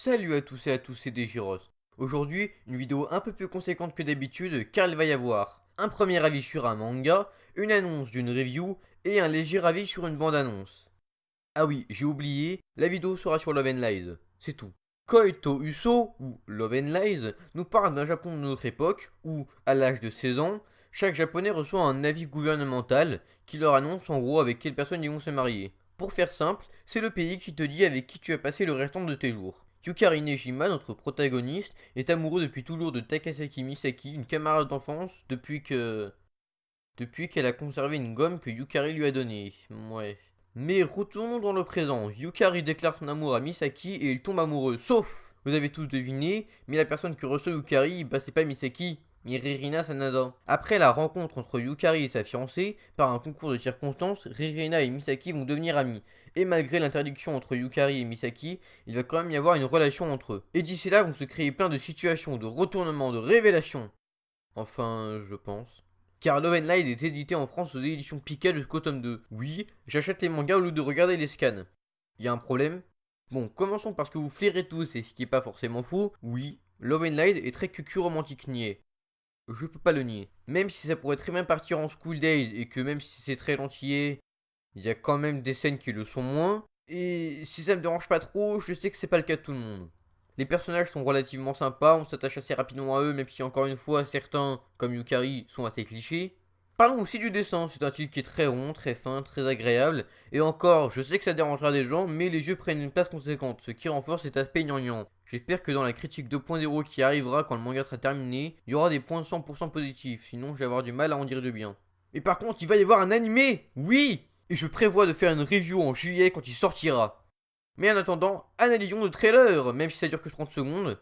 Salut à tous et à tous, c'est Desgiros. Aujourd'hui, une vidéo un peu plus conséquente que d'habitude car il va y avoir un premier avis sur un manga, une annonce d'une review et un léger avis sur une bande-annonce. Ah oui, j'ai oublié, la vidéo sera sur Love and Lies, c'est tout. Koito Uso, ou Love and Lies, nous parle d'un Japon de notre époque où, à l'âge de 16 ans, chaque japonais reçoit un avis gouvernemental qui leur annonce en gros avec quelle personne ils vont se marier. Pour faire simple, c'est le pays qui te dit avec qui tu vas passer le restant de tes jours. Yukari Nejima, notre protagoniste, est amoureux depuis toujours de Takasaki Misaki, une camarade d'enfance, depuis qu'elle a conservé une gomme que Yukari lui a donnée. Ouais. Mais retournons dans le présent. Yukari déclare son amour à Misaki et il tombe amoureux. Sauf, vous avez tous deviné, mais la personne que reçoit Yukari, bah c'est pas Misaki, mais Ririna Sanada. Après la rencontre entre Yukari et sa fiancée, par un concours de circonstances, Ririna et Misaki vont devenir amis. Et malgré l'interdiction entre Yukari et Misaki, il va quand même y avoir une relation entre eux. Et d'ici là vont se créer plein de situations, de retournements, de révélations. Enfin, je pense. Car Love and Light est édité en France aux éditions Pika jusqu'au tome 2. Oui, j'achète les mangas au lieu de regarder les scans. Y a un problème? Bon, commençons par ce que vous flairez tous et ce qui est pas forcément faux. Oui, Love and Light est très cucu romantique niais. Je peux pas le nier. Même si ça pourrait très bien partir en School Days et que même si c'est très gentil, il y a quand même des scènes qui le sont moins. Et si ça me dérange pas trop, je sais que c'est pas le cas de tout le monde. Les personnages sont relativement sympas, on s'attache assez rapidement à eux, même si encore une fois, certains, comme Yukari, sont assez clichés. Parlons aussi du dessin, c'est un style qui est très rond, très fin, très agréable, et encore, je sais que ça dérangera des gens, mais les yeux prennent une place conséquente, ce qui renforce cet aspect gnangnan. J'espère que dans la critique 2.0 qui arrivera quand le manga sera terminé, il y aura des points 100% positifs, sinon je vais avoir du mal à en dire du bien. Mais par contre, il va y avoir un animé. Oui. Et je prévois de faire une review en juillet quand il sortira. Mais en attendant, analysons le trailer, même si ça dure que 30 secondes.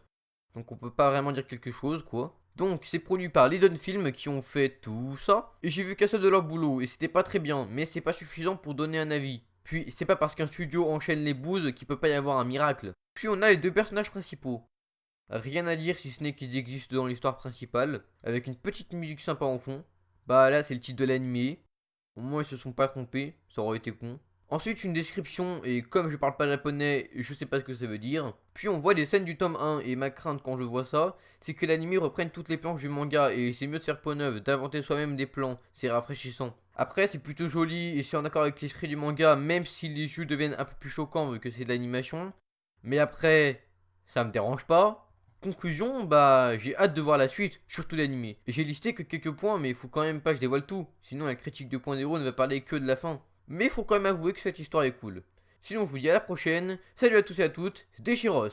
Donc on peut pas vraiment dire quelque chose, quoi. Donc c'est produit par Liden Film qui ont fait tout ça. Et j'ai vu qu'à ça de leur boulot, et c'était pas très bien, mais c'est pas suffisant pour donner un avis. Puis c'est pas parce qu'un studio enchaîne les bouses qu'il peut pas y avoir un miracle. Puis on a les deux personnages principaux. Rien à dire si ce n'est qu'ils existent dans l'histoire principale, avec une petite musique sympa en fond. Bah là c'est le titre de l'animé. Au moins ils se sont pas trompés, ça aurait été con. Ensuite une description, et comme je parle pas japonais, je sais pas ce que ça veut dire. Puis on voit des scènes du tome 1, et ma crainte quand je vois ça, c'est que l'anime reprenne toutes les planches du manga, et c'est mieux de faire peau neuve, d'inventer soi-même des plans, c'est rafraîchissant. Après c'est plutôt joli, et c'est en accord avec l'esprit du manga, même si les jeux deviennent un peu plus choquants vu que c'est de l'animation. Mais après, ça me dérange pas. Conclusion, bah j'ai hâte de voir la suite, surtout l'animé. J'ai listé que quelques points, mais il faut quand même pas que je dévoile tout, sinon la critique 2.0 ne va parler que de la fin. Mais il faut quand même avouer que cette histoire est cool. Sinon je vous dis à la prochaine, salut à tous et à toutes, c'était Chiros.